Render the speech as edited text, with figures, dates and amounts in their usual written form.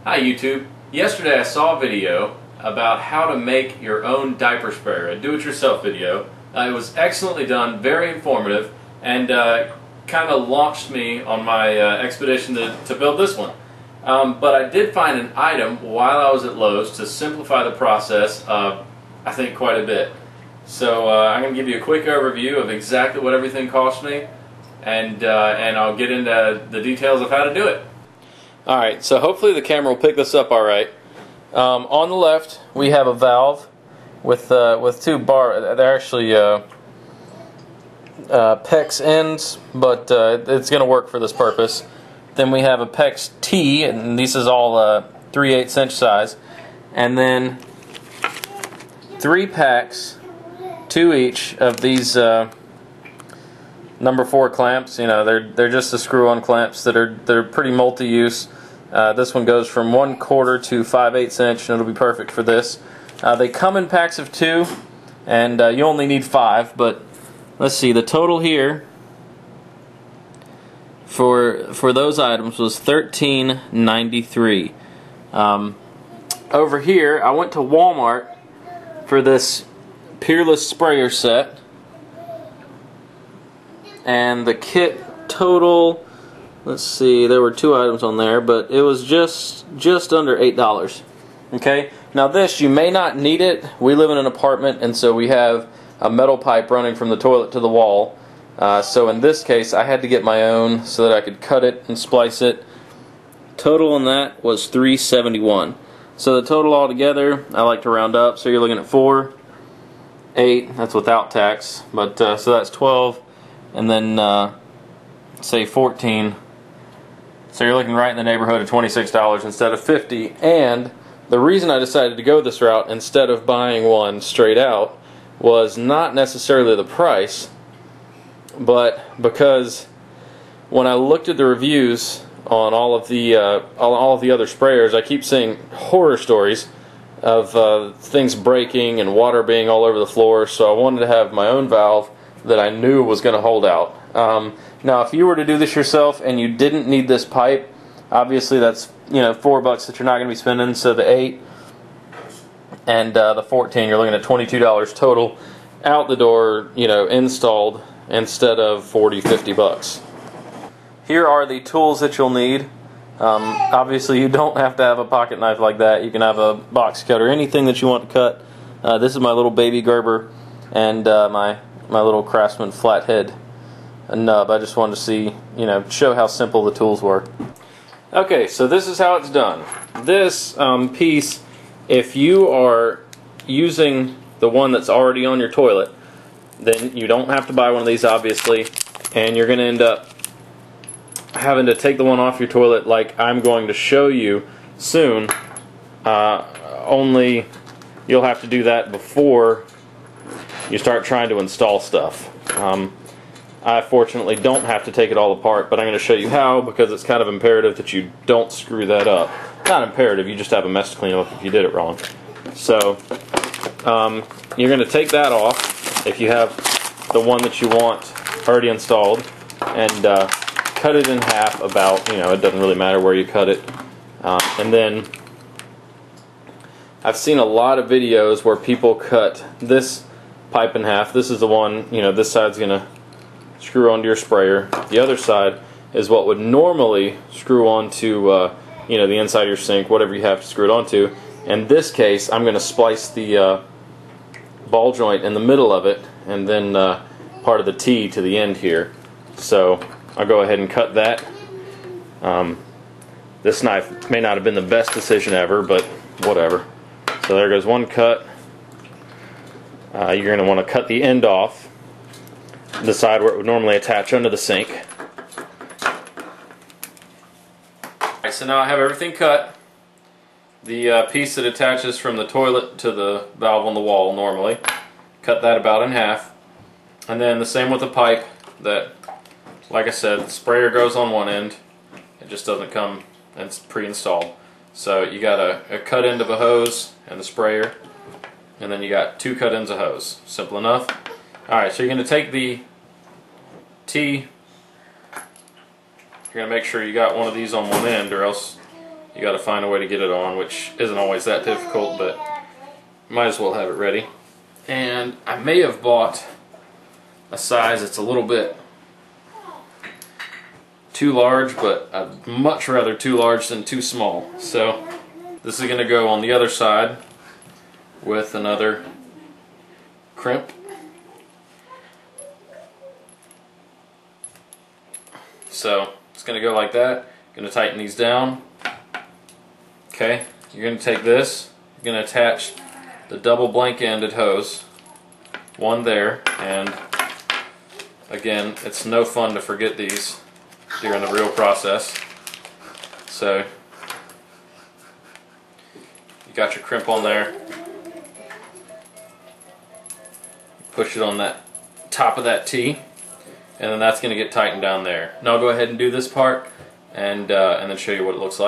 Hi YouTube. Yesterday I saw a video about how to make your own diaper sprayer, a do-it-yourself video. It was excellently done, very informative, and kind of launched me on my expedition to build this one. But I did find an item while I was at Lowe's to simplify the process, I think, quite a bit. So I'm going to give you a quick overview of exactly what everything cost me, and I'll get into the details of how to do it. Alright, so hopefully the camera will pick this up alright. On the left we have a valve with two bar. They're actually PEX ends, but it's going to work for this purpose. Then we have a PEX T, and this is all 3/8 inch size, and then 3 packs, 2 each of these number 4 clamps. You know, they're just the screw-on clamps that are pretty multi-use. This one goes from 1/4 to 5/8 inch, and it'll be perfect for this. They come in packs of 2, and you only need 5. But let's see, the total here for those items was $13.93. Over here, I went to Walmart for this Peerless sprayer set, and the kit total, let's see, there were 2 items on there, but it was just under $8. Okay, now this, you may not need it. We live in an apartment, and so we have a metal pipe running from the toilet to the wall. So in this case, I had to get my own so that I could cut it and splice it. Total on that was $3.71. So the total altogether, I like to round up, so you're looking at 4, 8, that's without tax, but so that's 12, and then say 14. So you're looking right in the neighborhood of $26 instead of $50. And the reason I decided to go this route instead of buying one straight out was not necessarily the price, but because when I looked at the reviews on all of the other sprayers, I keep seeing horror stories of things breaking and water being all over the floor. So I wanted to have my own valve that I knew was going to hold out. Now, if you were to do this yourself and you didn't need this pipe, obviously that's, you know, $4 that you're not going to be spending. So the 8 and the 14, you're looking at $22 total out the door, you know, installed, instead of $40-50. Here are the tools that you'll need. Obviously, you don't have to have a pocket knife like that. You can have a box cutter, anything that you want to cut. This is my little baby Gerber and my little Craftsman flathead nub. I just wanted to see, you know, show how simple the tools were. Okay, so this is how it's done. This piece, if you are using the one that's already on your toilet, then you don't have to buy one of these, obviously, and you're going to end up having to take the one off your toilet like I'm going to show you soon, only you'll have to do that before you start trying to install stuff. I fortunately don't have to take it all apart, but I'm going to show you how, because it's kind of imperative that you don't screw that up. Not imperative, you just have a mess to clean up if you did it wrong. So you're going to take that off if you have the one that you want already installed, and cut it in half about, you know, it doesn't really matter where you cut it. And then I've seen a lot of videos where people cut this pipe in half. This is the one, you know, this side's going to screw onto your sprayer. The other side is what would normally screw onto, you know, the inside of your sink, whatever you have to screw it onto. In this case, I'm going to splice the ball joint in the middle of it, and then part of the T to the end here. So I'll go ahead and cut that. This knife may not have been the best decision ever, but whatever. So there goes one cut. You're going to want to cut the end off, the side where it would normally attach under the sink. Alright, so now I have everything cut. The piece that attaches from the toilet to the valve on the wall normally, cut that about in half. And then the same with the pipe that, like I said, the sprayer goes on one end. It just doesn't come, and it's pre-installed. So you got a cut end of a hose and the sprayer, and then you got 2 cut ends of hose. Simple enough. Alright, so you're going to take the T, you're going to make sure you got one of these on one end, or else you got to find a way to get it on, which isn't always that difficult, but might as well have it ready. And I may have bought a size that's a little bit too large, but I'd much rather too large than too small. So this is going to go on the other side with another crimp. So it's going to go like that. Going to tighten these down. Okay, you're going to take this, you're going to attach the double blank-ended hose, one there, and again, it's no fun to forget these during the real process. So you got your crimp on there, push it on that top of that T, and then that's going to get tightened down there. Now I'll go ahead and do this part and then show you what it looks like.